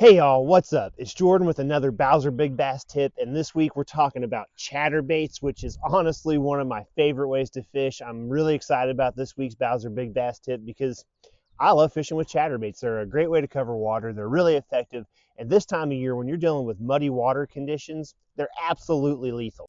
Hey y'all, what's up? It's Jordan with another Bowser Big Bass tip, and this week we're talking about chatterbaits, which is honestly one of my favorite ways to fish. I'm really excited about this week's Bowser Big Bass tip because I love fishing with chatterbaits. They're a great way to cover water, they're really effective, and this time of year when you're dealing with muddy water conditions, they're absolutely lethal.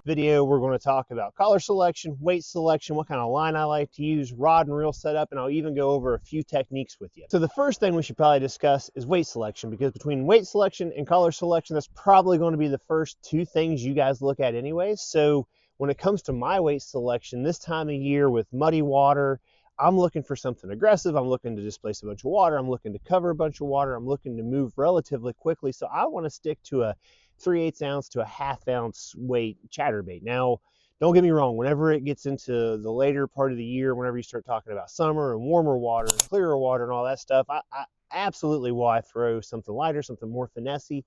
Video we're going to talk about color selection, weight selection, what kind of line I like to use, rod and reel setup, and I'll even go over a few techniques with you. So the first thing we should probably discuss is weight selection, because between weight selection and color selection, that's probably going to be the first two things you guys look at anyways. So when it comes to my weight selection this time of year with muddy water, I'm looking for something aggressive. I'm looking to displace a bunch of water. I'm looking to cover a bunch of water. I'm looking to move relatively quickly. So I want to stick to a 3/8 ounce to a 1/2 ounce weight chatterbait. Now, don't get me wrong, whenever it gets into the later part of the year, whenever you start talking about summer and warmer water and clearer water and all that stuff, I absolutely will throw something lighter, something more finessey.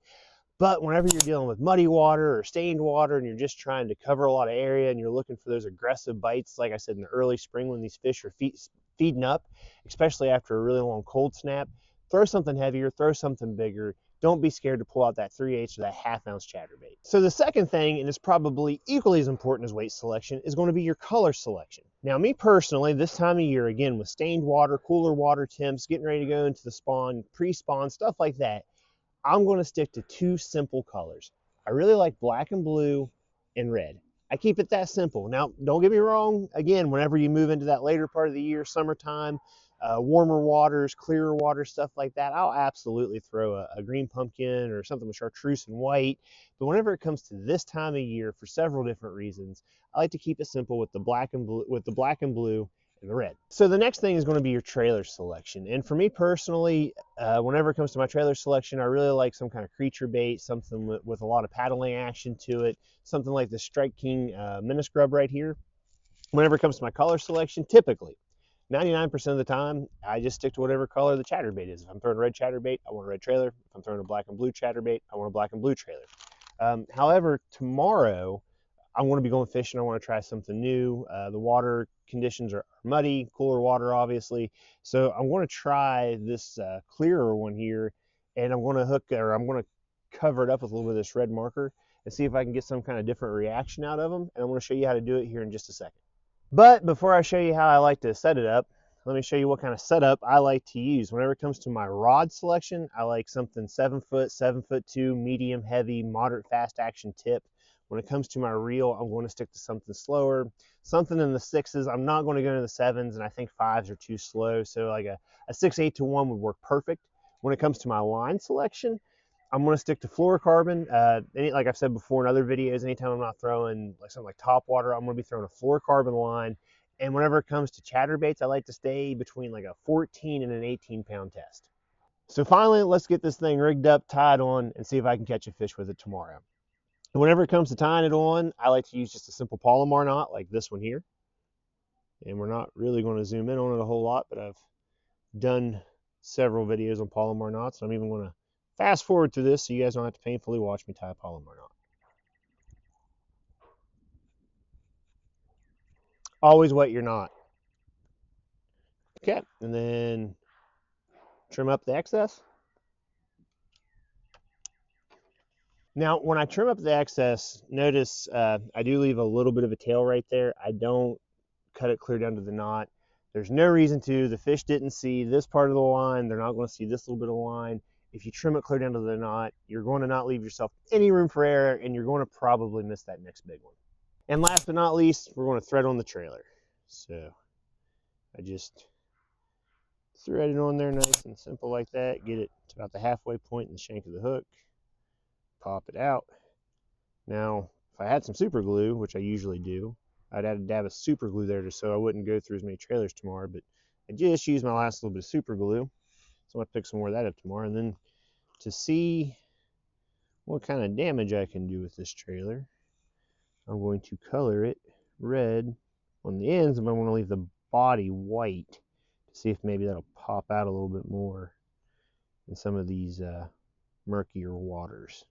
But whenever you're dealing with muddy water or stained water and you're just trying to cover a lot of area and you're looking for those aggressive bites, like I said, in the early spring when these fish are feeding up, especially after a really long cold snap, throw something heavier, throw something bigger. Don't be scared to pull out that 3/8 or that 1/2 ounce chatterbait. So the second thing, and it's probably equally as important as weight selection, is going to be your color selection. Now, me personally, this time of year, again, with stained water, cooler water temps, getting ready to go into the spawn, pre-spawn, stuff like that, I'm going to stick to two simple colors. I really like black and blue and red. I keep it that simple. Now, don't get me wrong. Again, whenever you move into that later part of the year, summertime, warmer waters, clearer water, stuff like that, I'll absolutely throw a green pumpkin or something with chartreuse and white. But whenever it comes to this time of year, for several different reasons, I like to keep it simple with the black and blue, and the red. So the next thing is going to be your trailer selection. And for me personally, whenever it comes to my trailer selection, I really like some kind of creature bait, something with a lot of paddling action to it, something like the Strike King Mini Scrub right here. Whenever it comes to my color selection, typically 99% of the time, I just stick to whatever color the chatterbait is. If I'm throwing a red chatterbait, I want a red trailer. If I'm throwing a black and blue chatterbait, I want a black and blue trailer. However, tomorrow, I'm going to be going fishing. I want to try something new. The water conditions are muddy, cooler water, obviously. So I'm going to try this clearer one here, and I'm going to cover it up with a little bit of this red marker and see if I can get some kind of different reaction out of them. And I'm going to show you how to do it here in just a second. But before I show you how I like to set it up, let me show you what kind of setup I like to use. Whenever it comes to my rod selection, I like something 7 foot, 7'2", medium, heavy, moderate, fast action tip. When it comes to my reel, I'm going to stick to something slower, something in the 6s. I'm not going to go into the 7s, and I think 5s are too slow. So like a 6/8 to 1 would work perfect. When it comes to my line selection, I'm going to stick to fluorocarbon. Like I've said before in other videos, anytime I'm not throwing like something like top water, I'm going to be throwing a fluorocarbon line. And whenever it comes to chatterbaits, I like to stay between like a 14 and an 18-pound test. So finally, let's get this thing rigged up, tied on, and see if I can catch a fish with it tomorrow. And whenever it comes to tying it on, I like to use just a simple Palomar knot like this one here. And we're not really going to zoom in on it a whole lot, but I've done several videos on Palomar knots. I'm even going to fast forward through this so you guys don't have to painfully watch me tie a Palomar knot. Always wet your knot. Okay, and then trim up the excess. Now, when I trim up the excess, notice I do leave a little bit of a tail right there. I don't cut it clear down to the knot. There's no reason to. The fish didn't see this part of the line. They're not going to see this little bit of line. If you trim it clear down to the knot, you're going to not leave yourself any room for error, and you're going to probably miss that next big one. And last but not least, we're going to thread on the trailer. So I just thread it on there nice and simple like that. Get it to about the halfway point in the shank of the hook. Pop it out. Now, if I had some super glue, which I usually do, I'd add a dab of super glue there just so I wouldn't go through as many trailers tomorrow, but I just used my last little bit of super glue. So I'm going to pick some more of that up tomorrow. And then to see what kind of damage I can do with this trailer, I'm going to color it red on the ends, and I'm going to leave the body white to see if maybe that'll pop out a little bit more in some of these murkier waters.